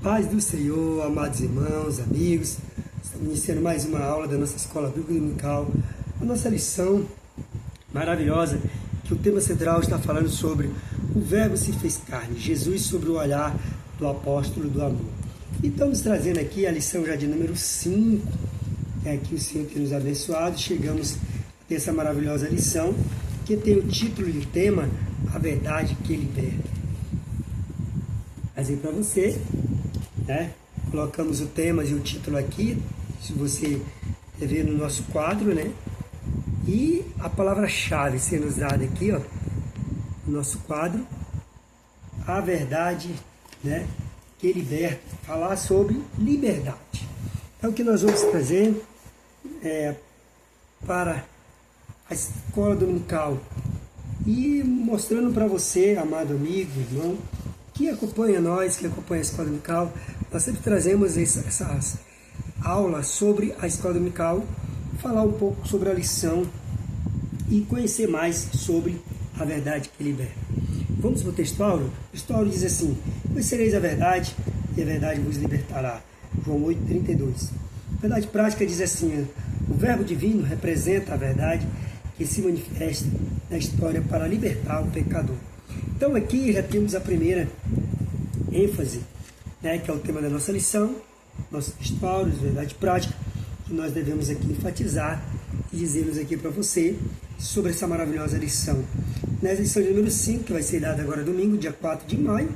Paz do Senhor, amados irmãos, amigos. Estamos iniciando mais uma aula da nossa Escola Bíblica Dominical. A nossa lição maravilhosa, que o tema central está falando sobre o Verbo se fez carne, Jesus sobre o olhar do apóstolo do amor. E estamos trazendo aqui a lição já de número 5, que o Senhor tem nos abençoado. Chegamos a ter essa maravilhosa lição, que tem o título e o tema, A Verdade que Liberta. Trazer para você, colocamos o tema e o título aqui, se você ver no nosso quadro, e a palavra-chave sendo usada aqui, no nosso quadro, a verdade, que liberta, falar sobre liberdade. É o que nós vamos trazer para a escola dominical e mostrando para você, amado amigo, irmão, que acompanha nós, que acompanha a escola dominical. Nós sempre trazemos essas aulas sobre a escola dominical, falar um pouco sobre a lição e conhecer mais sobre a verdade que liberta. Vamos para o texto Áureo? O texto Áureo diz assim: conhecereis a verdade e a verdade vos libertará. João 8,32. A verdade prática diz assim: o verbo divino representa a verdade que se manifesta na história para libertar o pecador. Então aqui já temos a primeira ênfase, que é o tema da nossa lição, nossos texto Áureo, verdade prática, que nós devemos aqui enfatizar e dizermos aqui para você sobre essa maravilhosa lição. Nessa lição de número 5, que vai ser dada agora domingo, dia 4 de maio,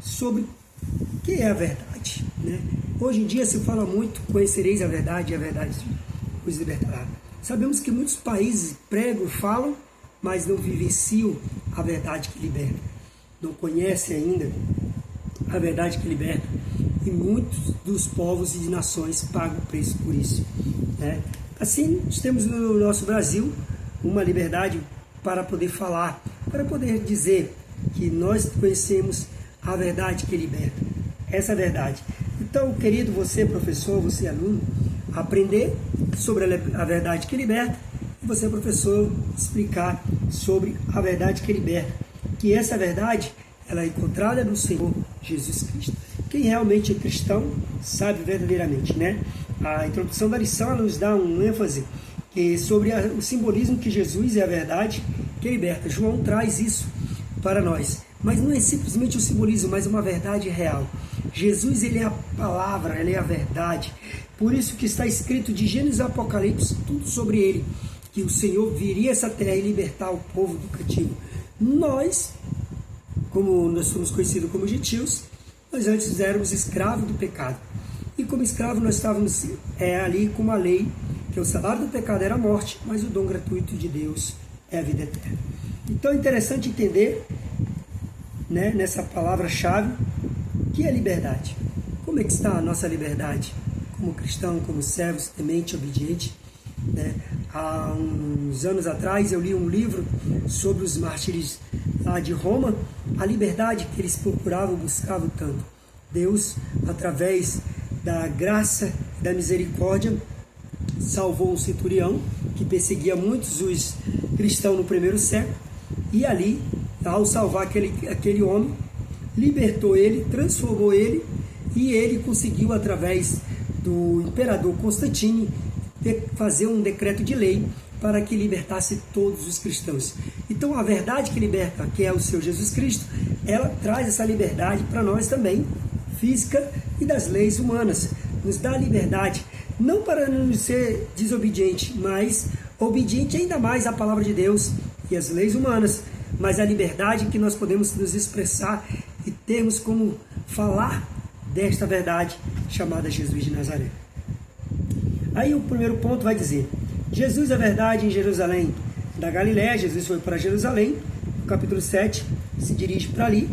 sobre o que é a verdade. Hoje em dia se fala muito, conhecereis a verdade e a verdade vos libertará. Sabemos que muitos países pregam, falam, mas não vivenciam a verdade que liberta. Não conhecem ainda a verdade que liberta. E muitos dos povos e de nações pagam o preço por isso. Assim, nós temos no nosso Brasil uma liberdade para poder falar, para poder dizer que nós conhecemos a verdade que liberta. Essa verdade. Então, querido, você professor, você aluno, aprender sobre a verdade que liberta, e você, professor, explicar sobre a verdade que liberta. Que essa verdade, ela é encontrada no Senhor Jesus Cristo. Quem realmente é cristão sabe verdadeiramente, A introdução da lição nos dá um ênfase sobre o simbolismo que Jesus é a verdade que liberta. João traz isso para nós. Mas não é simplesmente um simbolismo, mas uma verdade real. Jesus, ele é a palavra, ele é a verdade. Por isso que está escrito de Gênesis a Apocalipse, tudo sobre ele, que o Senhor viria a essa terra e libertar o povo do cativo. Nós, como nós somos conhecidos como gentios, nós antes éramos escravos do pecado. E como escravos nós estávamos ali com uma lei, que o salário do pecado era a morte, mas o dom gratuito de Deus é a vida eterna. Então é interessante entender, nessa palavra-chave, que é liberdade. Como é que está a nossa liberdade? Como cristão, como servos, temente, obediente. Há uns anos atrás eu li um livro sobre os mártires lá de Roma, a liberdade que eles procuravam, buscavam tanto. Deus, através da graça e da misericórdia, salvou um centurião que perseguia muitos os cristãos no primeiro século, e ali, ao salvar aquele homem, libertou ele, transformou ele, e ele conseguiu, através do imperador Constantino, fazer um decreto de lei para que libertasse todos os cristãos. Então a verdade que liberta, que é o Senhor Jesus Cristo, ela traz essa liberdade para nós também, física e das leis humanas. Nos dá a liberdade, não para não ser desobediente, mas obediente ainda mais à palavra de Deus e às leis humanas, mas a liberdade que nós podemos nos expressar e termos como falar desta verdade chamada Jesus de Nazaré. Aí o primeiro ponto vai dizer: Jesus é verdade em Jerusalém da Galiléia. Jesus foi para Jerusalém, no capítulo 7, se dirige para ali,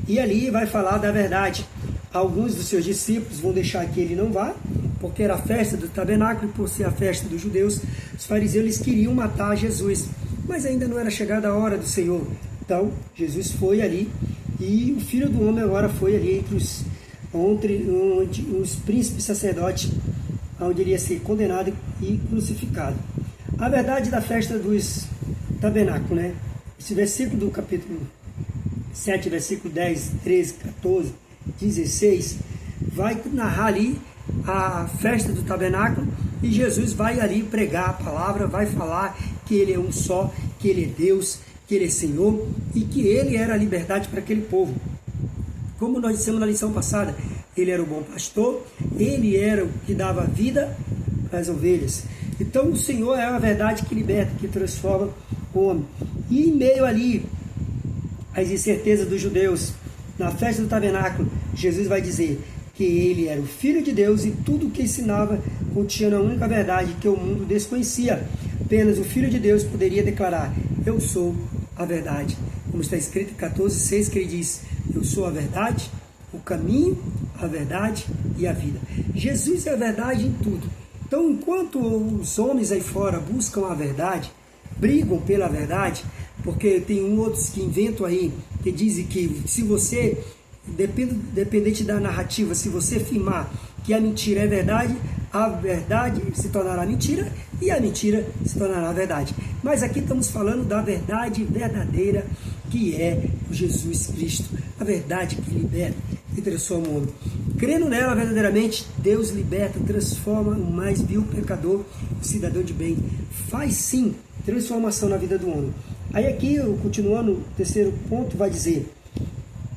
e ali vai falar da verdade. Alguns dos seus discípulos vão deixar que ele não vá, porque era a festa do tabernáculo, e por ser a festa dos judeus, os fariseus eles queriam matar Jesus, mas ainda não era chegada a hora do Senhor. Então, Jesus foi ali, e o Filho do Homem agora foi ali entre os príncipes sacerdotes, onde ele ia ser condenado e crucificado. A verdade da festa dos tabernáculos, Esse versículo do capítulo 7, versículo 10, 13, 14, 16, vai narrar ali a festa do tabernáculo, e Jesus vai ali pregar a palavra, vai falar que ele é um só, que ele é Deus, que ele é Senhor, e que ele era a liberdade para aquele povo. Como nós dissemos na lição passada, ele era o bom pastor, ele era o que dava vida para as ovelhas. Então o Senhor é a verdade que liberta, que transforma o homem. E em meio ali às incertezas dos judeus, na festa do tabernáculo, Jesus vai dizer que ele era o Filho de Deus e tudo o que ensinava continha a única verdade que o mundo desconhecia. Apenas o Filho de Deus poderia declarar: eu sou a verdade. Como está escrito em 14:6, que ele diz: eu sou a verdade, o caminho, a verdade e a vida. Jesus é a verdade em tudo. Então, enquanto os homens aí fora buscam a verdade, brigam pela verdade, porque tem outros que inventam aí, que dizem que se você, dependente da narrativa, se você afirmar que a mentira é verdade, a verdade se tornará mentira e a mentira se tornará verdade. Mas aqui estamos falando da verdade verdadeira, que é o Jesus Cristo, a verdade que liberta e transforma o homem. Crendo nela verdadeiramente, Deus liberta, transforma o mais vil pecador, o cidadão de bem. Faz sim transformação na vida do homem. Aí aqui, continuando, o terceiro ponto vai dizer: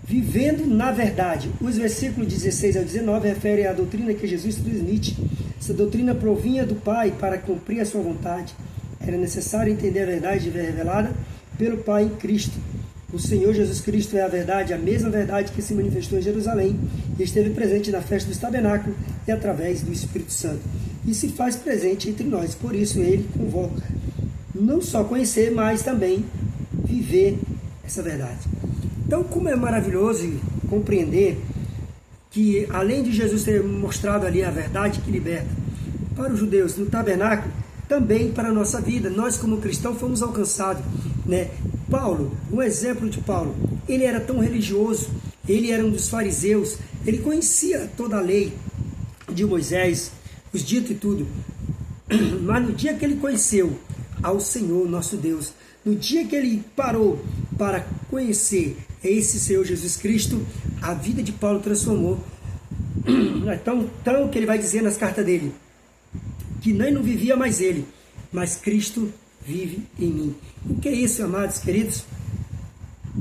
vivendo na verdade. Os versículos 16 ao 19 referem à doutrina que Jesus transmite. Essa doutrina provinha do Pai para cumprir a sua vontade. Era necessário entender a verdade revelada pelo Pai em Cristo. O Senhor Jesus Cristo é a verdade, a mesma verdade que se manifestou em Jerusalém e esteve presente na festa dos tabernáculos e através do Espírito Santo. E se faz presente entre nós. Por isso ele convoca não só conhecer, mas também viver essa verdade. Então, como é maravilhoso compreender que, além de Jesus ter mostrado ali a verdade que liberta para os judeus no tabernáculo, também para a nossa vida, nós como cristãos fomos alcançados, né? Paulo, um exemplo de Paulo, ele era tão religioso, ele era um dos fariseus, ele conhecia toda a lei de Moisés, os ditos e tudo, mas no dia que ele conheceu ao Senhor nosso Deus, no dia que ele parou para conhecer esse Senhor Jesus Cristo, a vida de Paulo transformou. Então que ele vai dizer nas cartas dele, que nem não vivia mais ele, mas Cristo vive em mim. O que é isso, amados queridos?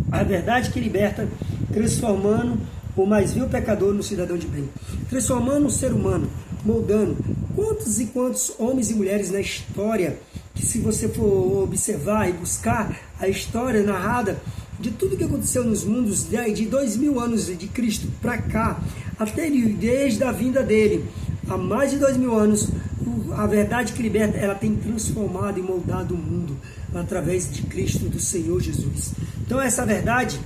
A verdade que liberta, transformando o mais vil pecador no cidadão de bem, transformando o ser humano, moldando quantos e quantos homens e mulheres na história, que se você for observar e buscar a história narrada de tudo que aconteceu nos mundos de 2000 anos de Cristo para cá, até desde a vinda dele, há mais de 2000 anos, a verdade que liberta, ela tem transformado e moldado o mundo através de Cristo, do Senhor Jesus. Então essa verdade,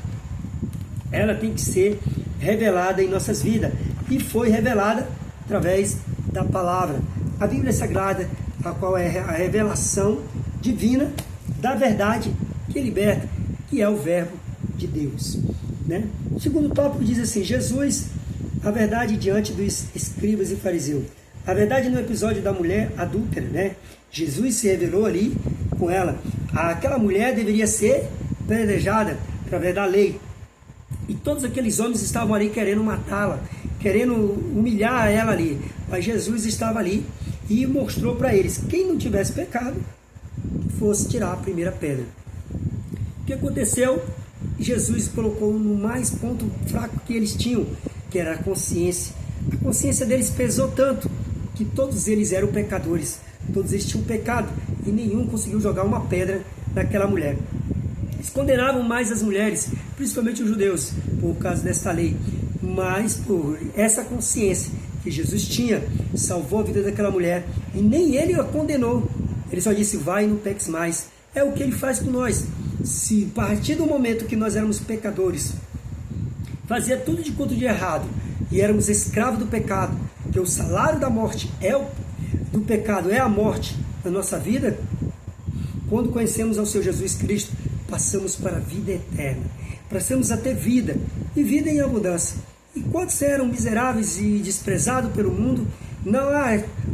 ela tem que ser revelada em nossas vidas, e foi revelada através da palavra. A Bíblia Sagrada, a qual é a revelação divina da verdade que liberta, que é o verbo de Deus, né? O segundo tópico diz assim: Jesus, a verdade diante dos escribas e fariseus. A verdade no episódio da mulher adúltera, né? Jesus se revelou ali com ela. Aquela mulher deveria ser apedrejada através da lei. E todos aqueles homens estavam ali querendo matá-la, querendo humilhar ela ali. Mas Jesus estava ali e mostrou para eles: quem não tivesse pecado, fosse tirar a primeira pedra. O que aconteceu? Jesus colocou no mais ponto fraco que eles tinham, que era a consciência. A consciência deles pesou tanto que todos eles eram pecadores, todos eles tinham pecado e nenhum conseguiu jogar uma pedra naquela mulher. Eles condenavam mais as mulheres, principalmente os judeus, por causa desta lei, mas por essa consciência que Jesus tinha, salvou a vida daquela mulher e nem ele a condenou. Ele só disse: vai e não peques mais. É o que ele faz com nós. Se a partir do momento que nós éramos pecadores, fazia tudo de quanto de errado e éramos escravos do pecado, que o salário da morte do pecado é a morte na nossa vida, quando conhecemos ao Senhor Jesus Cristo, passamos para a vida eterna, passamos a ter vida, e vida em abundância. E quantos eram miseráveis e desprezados pelo mundo, não,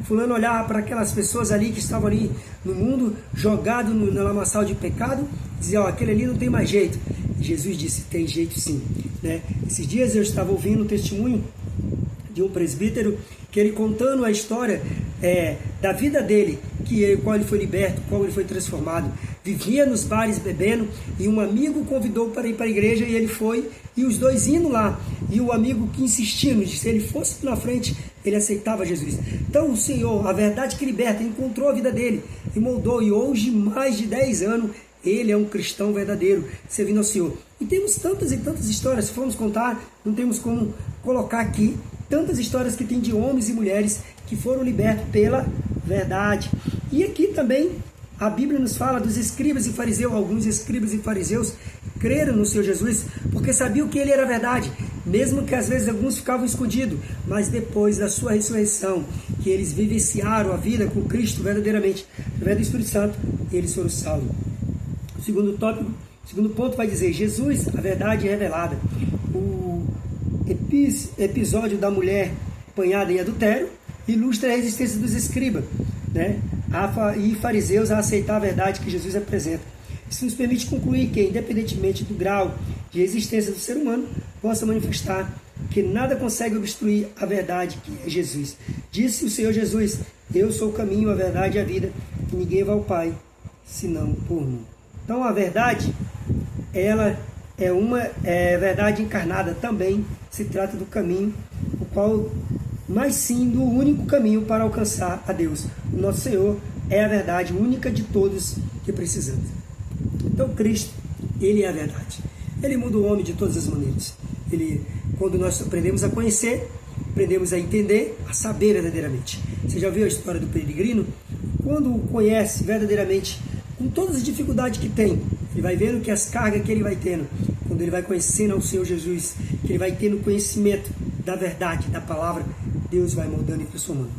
fulano olhava para aquelas pessoas ali que estavam ali no mundo, jogado no lamaçal de pecado, dizia: aquele ali não tem mais jeito. E Jesus disse: tem jeito sim, né? Esses dias eu estava ouvindo um testemunho de um presbítero, que ele contando a história da vida dele, qual ele foi liberto, qual ele foi transformado. Vivia nos bares bebendo e um amigo convidou para ir para a igreja e ele foi, e os dois indo lá, e o amigo que insistindo, se ele fosse na frente, ele aceitava Jesus. Então o Senhor, a verdade que liberta, encontrou a vida dele e moldou, e hoje, mais de 10 anos, ele é um cristão verdadeiro, servindo ao Senhor. E temos tantas e tantas histórias, se formos contar, não temos como colocar aqui, tantas histórias que tem de homens e mulheres que foram libertos pela verdade. E aqui também a Bíblia nos fala dos escribas e fariseus. Alguns escribas e fariseus creram no Senhor Jesus porque sabiam que ele era a verdade, mesmo que às vezes alguns ficavam escondidos, mas depois da sua ressurreição, que eles vivenciaram a vida com Cristo verdadeiramente, através do Espírito Santo, eles foram salvos. O segundo ponto vai dizer, Jesus, a verdade revelada. O episódio da mulher apanhada em adultério ilustra a resistência dos escribas, né, e fariseus a aceitar a verdade que Jesus apresenta. Isso nos permite concluir que, independentemente do grau de resistência do ser humano, possa manifestar que nada consegue obstruir a verdade que é Jesus. Disse o Senhor Jesus, eu sou o caminho, a verdade e a vida, e ninguém vai ao Pai, senão por mim. Então a verdade, ela é uma verdade encarnada também, se trata do caminho, o qual, mas sim do único caminho para alcançar a Deus. O nosso Senhor é a verdade única de todos que precisamos. Então Cristo, ele é a verdade. Ele muda o homem de todas as maneiras. Quando nós aprendemos a conhecer, aprendemos a entender, a saber verdadeiramente. Você já viu a história do peregrino? Quando conhece verdadeiramente, com todas as dificuldades que tem, ele vai vendo que as cargas que ele vai tendo, quando ele vai conhecendo ao Senhor Jesus, que ele vai tendo conhecimento da verdade, da palavra, Deus vai moldando e transformando.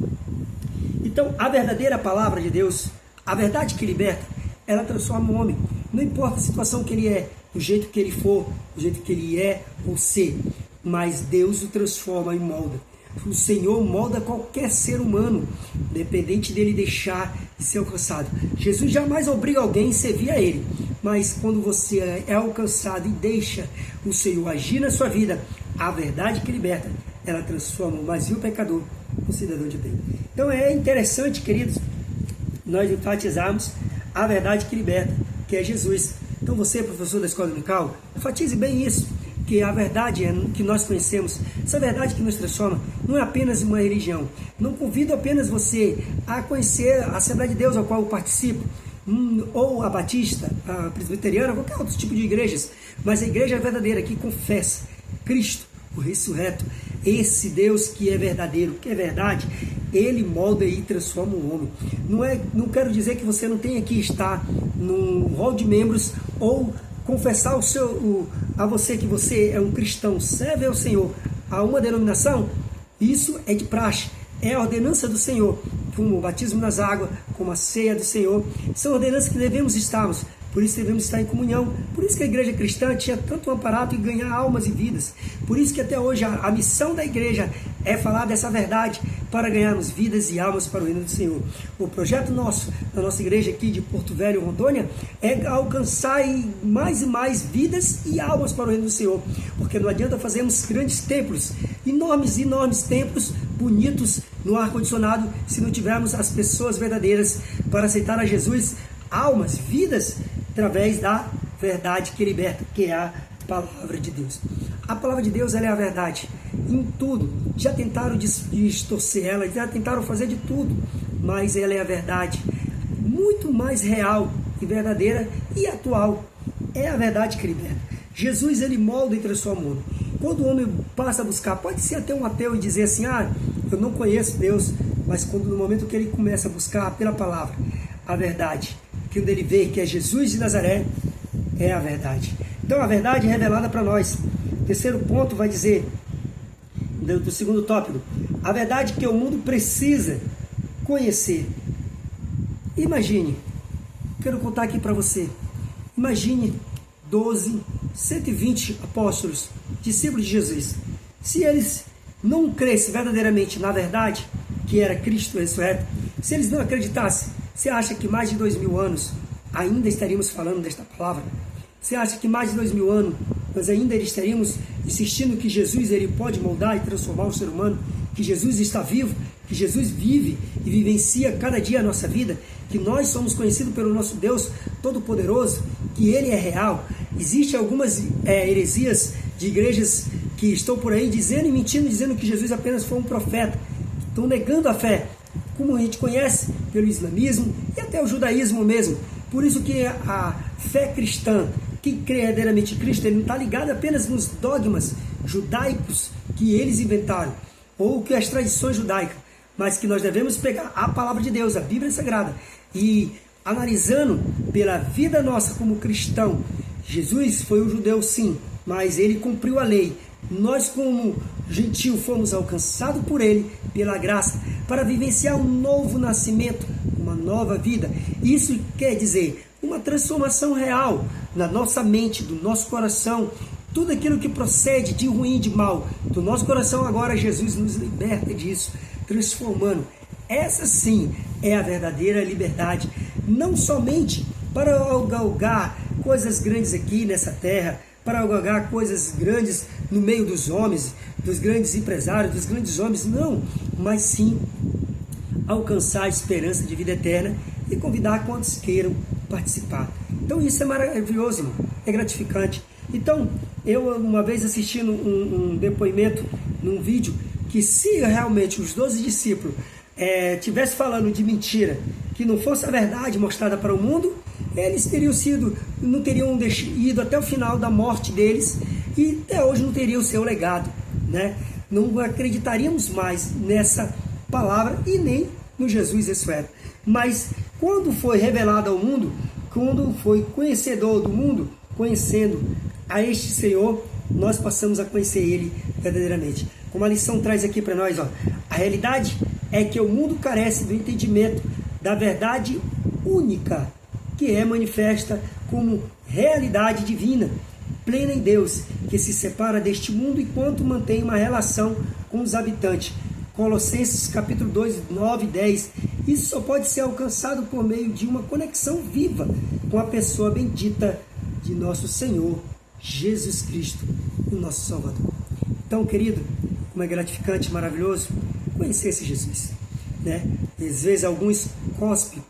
Então, a verdadeira palavra de Deus, a verdade que liberta, ela transforma o homem. Não importa a situação que ele é, o jeito que ele for, o jeito que ele é ou ser, mas Deus o transforma e molda. O Senhor molda qualquer ser humano, independente dele deixar de ser alcançado. Jesus jamais obriga alguém a servir a Ele, mas quando você é alcançado e deixa o Senhor agir na sua vida, a verdade que liberta, ela transforma o mais vil pecador em cidadão de bem. Então é interessante, queridos, nós enfatizarmos a verdade que liberta, que é Jesus. Então você, professor da escola dominical, enfatize bem isso, que a verdade que nós conhecemos, essa verdade que nos transforma, não é apenas uma religião. Não convido apenas você a conhecer a Assembleia de Deus, ao qual eu participo, ou a Batista, a Presbiteriana, qualquer outro tipo de igrejas, mas a igreja verdadeira que confessa Cristo, o ressurreto, esse Deus que é verdadeiro, que é verdade, ele molda e transforma o homem. Não quero dizer que você não tenha que estar num rol de membros ou confessar a você que você é um cristão, serve ao Senhor, a uma denominação. Isso é de praxe, é a ordenança do Senhor, como o batismo nas águas, como a ceia do Senhor, são ordenanças que devemos estarmos, por isso devemos estar em comunhão. Por isso que a igreja cristã tinha tanto um aparato em ganhar almas e vidas. Por isso que até hoje a missão da igreja é falar dessa verdade para ganharmos vidas e almas para o reino do Senhor. O projeto nosso, da nossa igreja aqui de Porto Velho, Rondônia, é alcançar mais e mais vidas e almas para o reino do Senhor. Porque não adianta fazermos grandes templos, enormes templos, bonitos, no ar-condicionado, se não tivermos as pessoas verdadeiras para aceitar a Jesus, almas, vidas, através da verdade que liberta, que é a palavra de Deus. A palavra de Deus, ela é a verdade em tudo. Já tentaram distorcer ela, já tentaram fazer de tudo, mas ela é a verdade muito mais real e verdadeira e atual. É a verdade que liberta. Jesus, ele molda e transforma o homem. Quando o homem passa a buscar, pode ser até um ateu e dizer assim, eu não conheço Deus, mas no momento que ele começa a buscar pela palavra a verdade, que ele vê que é Jesus de Nazaré, é a verdade. Então a verdade é revelada para nós. O terceiro ponto vai dizer, do segundo tópico, a verdade que o mundo precisa conhecer. Imagine, quero contar aqui para você, imagine 120 apóstolos, discípulos de Jesus. Se eles não crescem verdadeiramente na verdade, que era Cristo ressurreto, se eles não acreditassem, você acha que mais de 2000 anos ainda estaríamos falando desta palavra? Você acha que mais de 2000 anos nós ainda estaríamos insistindo que Jesus ele pode moldar e transformar o ser humano, que Jesus está vivo, que Jesus vive e vivencia cada dia a nossa vida, que nós somos conhecidos pelo nosso Deus Todo-Poderoso, que Ele é real. Existem algumas heresias de igrejas que estão por aí dizendo e mentindo, dizendo que Jesus apenas foi um profeta. Estão negando a fé, como a gente conhece pelo islamismo e até o judaísmo mesmo. Por isso que a fé cristã, que crê verdadeiramente em Cristo, ele não está ligado apenas nos dogmas judaicos que eles inventaram, ou que as tradições judaicas, mas que nós devemos pegar a palavra de Deus, a Bíblia Sagrada, e analisando pela vida nossa como cristão. Jesus foi um judeu sim, mas ele cumpriu a lei. Nós como gentil fomos alcançados por ele, pela graça, para vivenciar um novo nascimento, uma nova vida. Isso quer dizer uma transformação real na nossa mente, do nosso coração. Tudo aquilo que procede de ruim, de mal, do nosso coração, agora Jesus nos liberta disso, transformando. Essa sim é a verdadeira liberdade, não somente para galgar coisas grandes aqui nessa terra, para galgar coisas grandes no meio dos homens, dos grandes empresários, dos grandes homens, não, mas sim alcançar a esperança de vida eterna e convidar quantos queiram participar. Então isso é maravilhoso, irmão, é gratificante. Então, eu uma vez assistindo um depoimento num vídeo, que se realmente os 12 discípulos tivessem falando de mentira, que não fosse a verdade mostrada para o mundo, eles não teriam ido até o final da morte deles e até hoje não teriam o seu legado, né? Não acreditaríamos mais nessa palavra e nem no Jesus ressurreto. Mas quando foi revelado ao mundo, quando foi conhecedor do mundo, conhecendo a este Senhor, nós passamos a conhecer Ele verdadeiramente. Como a lição traz aqui para nós, a realidade é que o mundo carece do entendimento da verdade única, que é manifesta como realidade divina, plena em Deus, que se separa deste mundo enquanto mantém uma relação com os habitantes. Colossenses capítulo 2, 9 e 10. Isso só pode ser alcançado por meio de uma conexão viva com a pessoa bendita de nosso Senhor Jesus Cristo, o nosso Salvador. Então, querido, como é gratificante, maravilhoso conhecer esse Jesus, né? Às vezes alguns cospem,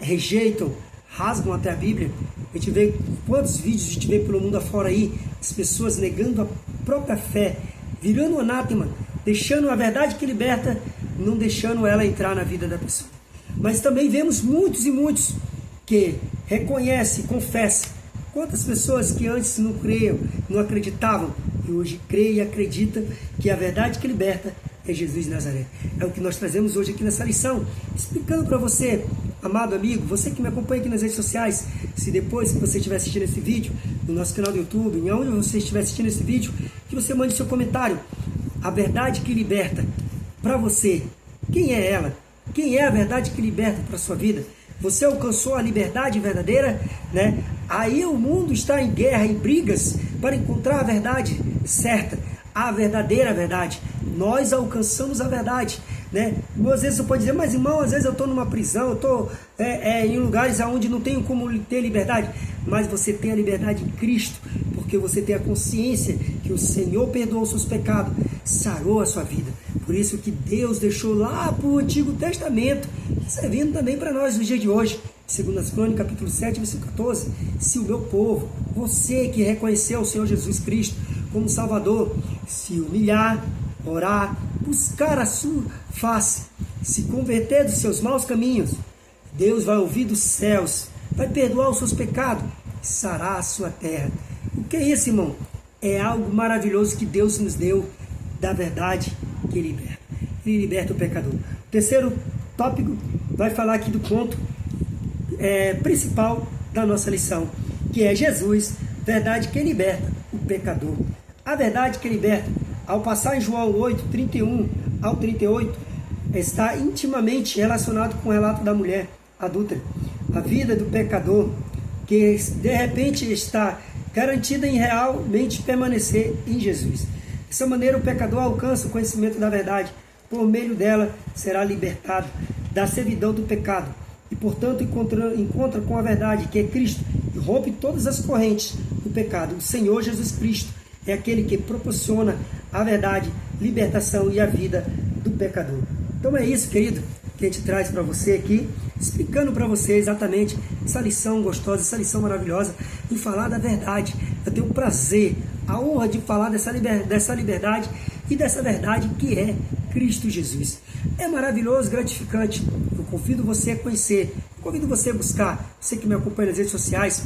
rejeitam, rasgam até a Bíblia. A gente vê quantos vídeos a gente vê pelo mundo afora aí, as pessoas negando a própria fé, virando anátema, deixando a verdade que liberta, não deixando ela entrar na vida da pessoa. Mas também vemos muitos e muitos que reconhecem, confessam. Quantas pessoas que antes não creiam, não acreditavam, e hoje creem e acreditam que a verdade que liberta é Jesus de Nazaré. É o que nós trazemos hoje aqui nessa lição, explicando para você, amado amigo, você que me acompanha aqui nas redes sociais, se depois que você estiver assistindo esse vídeo, no nosso canal do YouTube, em onde você estiver assistindo esse vídeo, que você mande seu comentário. A verdade que liberta para você, quem é ela? Quem é a verdade que liberta para a sua vida? Você alcançou a liberdade verdadeira, né? Aí o mundo está em guerra, em brigas, para encontrar a verdade certa, a verdadeira verdade. Nós alcançamos a verdade, né? Às vezes você pode dizer, mas irmão, às vezes eu estou numa prisão, eu estou em lugares onde não tenho como ter liberdade. Mas você tem a liberdade em Cristo, porque você tem a consciência que o Senhor perdoou os seus pecados, sarou a sua vida. Por isso que Deus deixou lá para o Antigo Testamento, servindo também para nós no dia de hoje. Segundo as Crônicas, capítulo 7, versículo 14. Se o meu povo, você que reconheceu o Senhor Jesus Cristo como Salvador, se humilhar, orar, buscar a sua face, se converter dos seus maus caminhos, Deus vai ouvir dos céus, vai perdoar os seus pecados, sarar a sua terra. O que é isso, irmão? É algo maravilhoso que Deus nos deu da verdade que liberta. Ele liberta o pecador. O terceiro tópico vai falar aqui do ponto principal da nossa lição, que é Jesus, verdade que liberta o pecador. A verdade que liberta, ao passar em João 8, 31 ao 38, está intimamente relacionado com o relato da mulher adúltera. A vida do pecador, que de repente está garantida em realmente permanecer em Jesus. Dessa maneira, o pecador alcança o conhecimento da verdade. Por meio dela, será libertado da servidão do pecado. E, portanto, encontra com a verdade, que é Cristo, e rompe todas as correntes do pecado. O Senhor Jesus Cristo é aquele que proporciona a verdade, libertação e a vida do pecador. Então é isso, querido, que a gente traz para você aqui, explicando para você exatamente essa lição gostosa, essa lição maravilhosa em falar da verdade. Eu tenho o prazer, a honra de falar dessa liberdade e dessa verdade que é Cristo Jesus. É maravilhoso, gratificante. Eu convido você a conhecer, convido você a buscar. Você que me acompanha nas redes sociais,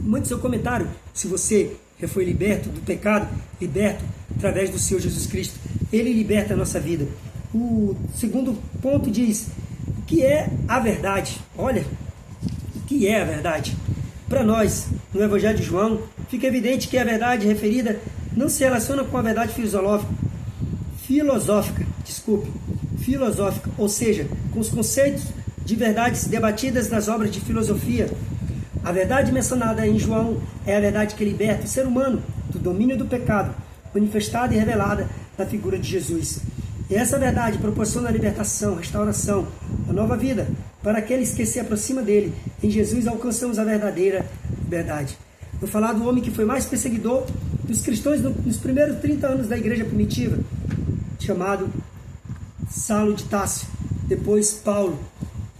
mande seu comentário se você já foi liberto do pecado, liberto através do Senhor Jesus Cristo. Ele liberta a nossa vida. O segundo ponto diz: o que é a verdade? Olha, o que é a verdade? Para nós, no Evangelho de João, fica evidente que a verdade referida não se relaciona com a verdade filosófica, ou seja, com os conceitos de verdades debatidas nas obras de filosofia. A verdade mencionada em João é a verdade que liberta o ser humano do domínio do pecado, manifestada e revelada na figura de Jesus. E essa verdade proporciona a libertação, restauração, a nova vida para aqueles que se aproximam dele. Em Jesus alcançamos a verdadeira liberdade. Vou falar do homem que foi mais perseguidor dos cristãos nos primeiros 30 anos da igreja primitiva, chamado Saulo de Tarso, depois Paulo.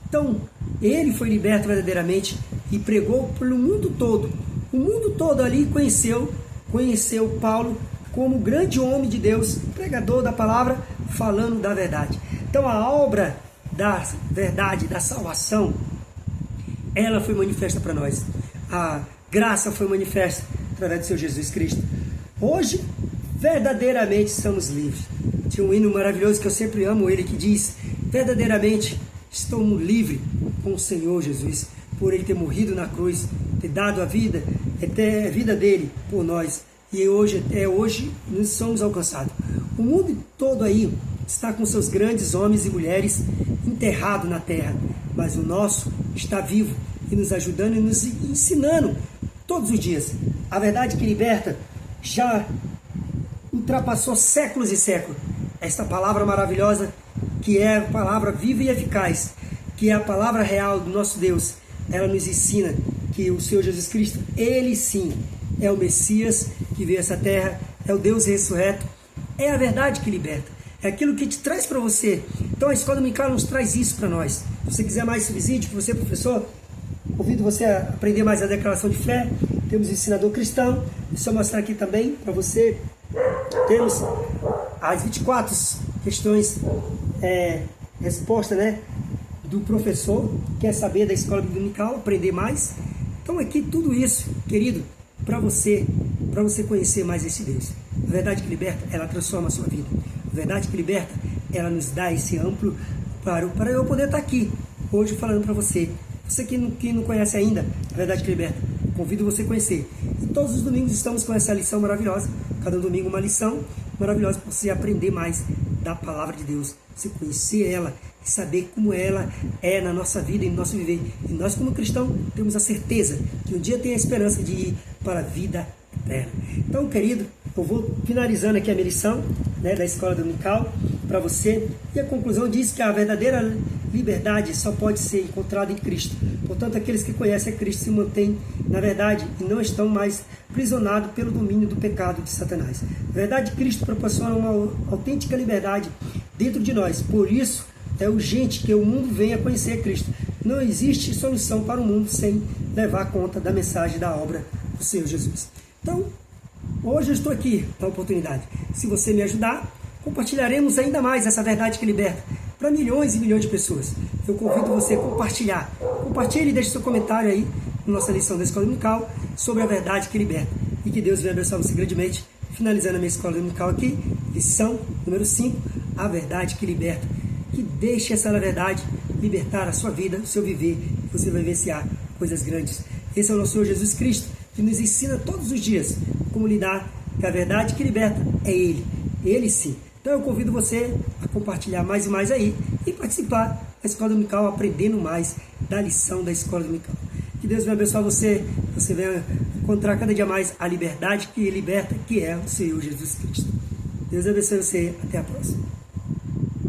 Então, ele foi liberto verdadeiramente e pregou pelo mundo todo. O mundo todo ali conheceu Paulo como grande homem de Deus, pregador da palavra, falando da verdade. Então a obra da verdade, da salvação, ela foi manifesta para nós. A graça foi manifesta através do Senhor Jesus Cristo. Hoje, verdadeiramente somos livres. Tinha um hino maravilhoso que eu sempre amo ele, que diz: verdadeiramente estamos livres com o Senhor Jesus, por ele ter morrido na cruz, ter dado a vida, até a vida dele por nós. E hoje nós somos alcançados. O mundo todo aí está com seus grandes homens e mulheres enterrados na terra, mas o nosso está vivo e nos ajudando e nos ensinando todos os dias. A verdade que liberta já ultrapassou séculos e séculos. Esta palavra maravilhosa, que é a palavra viva e eficaz, que é a palavra real do nosso Deus, ela nos ensina que o Senhor Jesus Cristo, ele sim, é o Messias que veio a essa terra, é o Deus ressurreto, é a verdade que liberta, é aquilo que te traz para você. Então a Escola Dominical nos traz isso para nós. Se você quiser mais esse vídeo, você professor, convido você a aprender mais a declaração de fé. Temos o ensinador cristão, deixa eu mostrar aqui também para você. Temos as 24 questões, resposta, do professor, quer saber da Escola Dominical, aprender mais. Então aqui tudo isso, querido, para você conhecer mais esse Deus. A verdade que liberta, ela transforma a sua vida. A verdade que liberta, ela nos dá esse amplo para eu poder estar aqui hoje falando para você. Você que não conhece ainda a verdade que liberta, convido você a conhecer. E todos os domingos estamos com essa lição maravilhosa. Cada domingo uma lição maravilhosa para você aprender mais da palavra de Deus. Você conhecer ela e saber como ela é na nossa vida e no nosso viver. E nós, como cristãos, temos a certeza que um dia tem a esperança de ir para a vida eterna. Então, querido, eu vou finalizando aqui a minha lição da Escola Dominical para você. E a conclusão diz que a verdadeira liberdade só pode ser encontrada em Cristo. Portanto, aqueles que conhecem a Cristo se mantêm na verdade e não estão mais aprisionados pelo domínio do pecado de Satanás. A verdade de Cristo proporciona uma autêntica liberdade dentro de nós. Por isso, é urgente que o mundo venha conhecer a Cristo. Não existe solução para o mundo sem levar conta da mensagem da obra do Senhor Jesus. Então, hoje eu estou aqui na oportunidade. Se você me ajudar, compartilharemos ainda mais essa verdade que liberta para milhões e milhões de pessoas. Eu convido você a compartilhar. Compartilhe e deixe seu comentário aí na nossa lição da Escola Dominical sobre a verdade que liberta. E que Deus venha abençoar você grandemente. Finalizando a minha Escola Dominical aqui, lição número 5, a verdade que liberta. Que deixe essa verdade libertar a sua vida, o seu viver, e você vai vivenciar coisas grandes. Esse é o nosso Senhor Jesus Cristo, que nos ensina todos os dias como lidar, que a verdade que liberta é Ele sim. Então eu convido você a compartilhar mais e mais aí e participar da Escola Dominical, aprendendo mais da lição da Escola Dominical. Que Deus venha abençoar você, você venha encontrar cada dia mais a liberdade que liberta, que é o Senhor Jesus Cristo. Deus abençoe você, até a próxima.